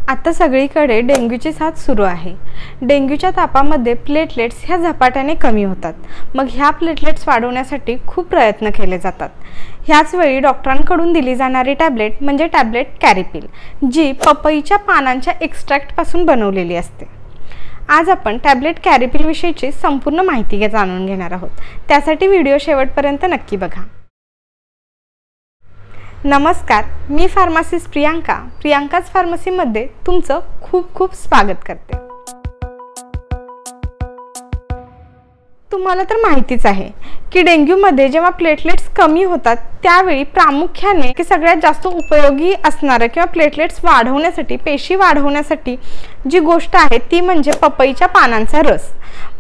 आता सगळीकडे डेंग्यूची साथ सुरू आहे। डेंग्यूच्या तापामध्ये प्लेटलेट्स ह्या झपाट्याने कमी होतात। मग ह्या प्लेटलेट्स वाढवण्यासाठी खूप प्रयत्न केले जातात। ह्याच वेळी डॉक्टरांकडून दिली जाणारी टॅबलेट म्हणजे टॅबलेट कॅरिपिल, जी पपईच्या पानांच्या एक्स्ट्रॅक्ट पासून बनवलेली असते। आज आपण टॅबलेट कॅरिपिल विषयीची संपूर्ण माहिती जाणून घेणार आहोत। त्यासाठी व्हिडिओ शेवटपर्यंत नक्की बघा। नमस्कार, मी फार्मासिस्ट प्रियांकाच फार्मसीमध्ये तुमचं खूप खूप स्वागत करते। तुम्हाला तर माहितीच आहे की डेंग्यूमध्ये जेव्हा प्लेटलेट्स कमी होतात त्यावेळी प्रामुख्याने की सगळ्यात जास्त उपयोगी असणारे किंवा प्लेटलेट्स वाढवण्यासाठी, पेशी वाढवण्यासाठी जी गोष्ट आहे ती म्हणजे पपईच्या पानांचा रस।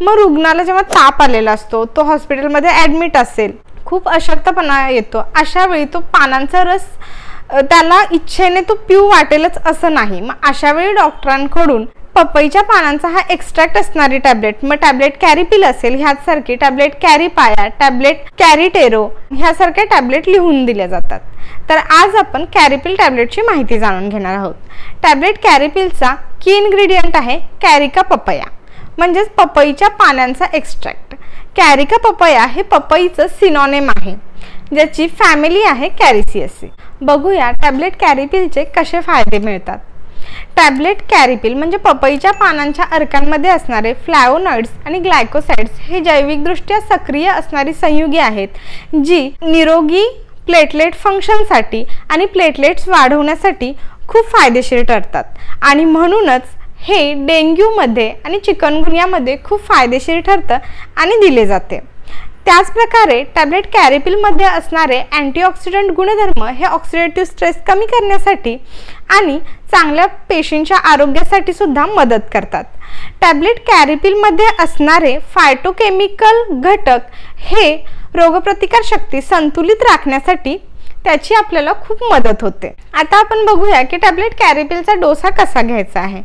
मग रुग्णाला जेव्हा ताप आलेला असतो, तो हॉस्पिटलमध्ये ॲडमिट असेल, खूप अशक्तपणा येतो, अशा वेळी तो पानांचा रस त्याला इच्छेने तो पिऊ वाटेलच असं नाही। मग अशा वेळी डॉक्टरांकडून पपईच्या पानांचा हा एक्स्ट्रॅक्ट असणारी टॅबलेट, मग टॅबलेट कॅरिपिल असेल, ह्यासारखी टॅबलेट कॅरिपाया, टॅबलेट कॅरिटेरो ह्यासारख्या टॅबलेट लिहून दिल्या जातात। तर आज आपण कॅरिपिल टॅबलेटची माहिती जाणून घेणार आहोत। टॅबलेट कॅरिपिलचा की इन्ग्रेडियंट आहे कॅरिका पपया, म्हणजेच पपईच्या पानांचा एक्स्ट्रॅक्ट। कॅरिका पपया हे पपईचं सिनोनिम आहे, ज्याची फॅमिली आहे कॅरिसिएसी। बघूया टॅबलेट कॅरिपिलचे कसे फायदे मिळतात। टॅबलेट कॅरिपिल म्हणजे पपईच्या पानांच्या अर्कांमध्ये असणारे फ्लॅवोनॉइड्स आणि ग्लायकोसाइड्स हे जैविकदृष्ट्या सक्रिय असणारी संयुगे आहेत, जी निरोगी प्लेटलेट फंक्शनसाठी आणि प्लेटलेट्स वाढवण्यासाठी खूप फायदेशीर ठरतात आणि म्हणूनच हे डेंग्यूमध्ये आणि चिकनगुनियामध्ये खूप फायदेशीर ठरतं आणि दिले जाते। त्याच प्रकारे टॅबलेट कॅरिपिलमध्ये असणारे अँटीऑक्सिडंट गुणधर्म हे ऑक्सिडेटिव्ह स्ट्रेस कमी करण्यासाठी आणि चांगल्या पेशींच्या आरोग्यासाठी सुद्धा मदत करतात। टॅबलेट कॅरिपिलमध्ये असणारे फायटोकेमिकल घटक हे रोगप्रतिकार शक्ती संतुलित राखण्यासाठी त्याची आपल्याला खूप मदत होते। आता आपण बघूया की टॅबलेट कॅरिपिलचा डोसा कसा घ्यायचा आहे।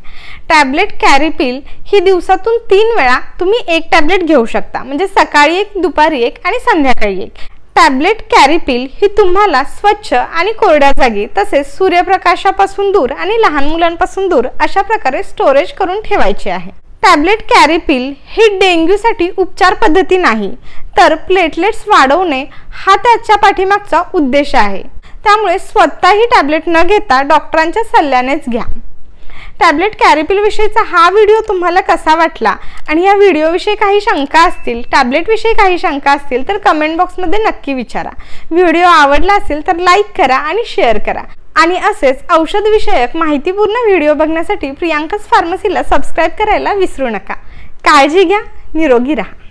टॅबलेट कॅरिपिल ही दिवसातून 3 वेळा तुम्ही एक टॅबलेट घेऊ शकता, म्हणजे सकाळी एक, दुपारी एक आणि संध्याकाळी एक। टॅबलेट कॅरिपिल ही तुम्हाला स्वच्छ आणि कोरड्या जागी, तसेच सूर्यप्रकाशापासून दूर आणि लहान मुलांपासून दूर अशा प्रकारे स्टोरेज करून ठेवायची आहे। टॅबलेट कॅरिपिल ही डेंग्यूसाठी उपचार पद्धती नाही, तर प्लेटलेट्स वाढवणे हा त्याच्या पाठीमागचा उद्देश आहे। त्यामुळे स्वतःही टॅबलेट न घेता डॉक्टरांच्या सल्ल्यानेच घ्या। टॅबलेट कॅरिपिल विषयीचा हा व्हिडिओ तुम्हाला कसा वाटला आणि या व्हिडिओविषयी काही शंका असतील, टॅबलेटविषयी काही शंका असतील तर कमेंट बॉक्समध्ये नक्की विचारा। व्हिडिओ आवडला असेल तर लाईक करा आणि शेअर करा आणि असेच औषध विषयक माहितीपूर्ण व्हिडिओ बघण्यासाठी प्रियांकाच फार्मसीला सबस्क्राइब करायला विसरू नका। काळजी घ्या, निरोगी राहा।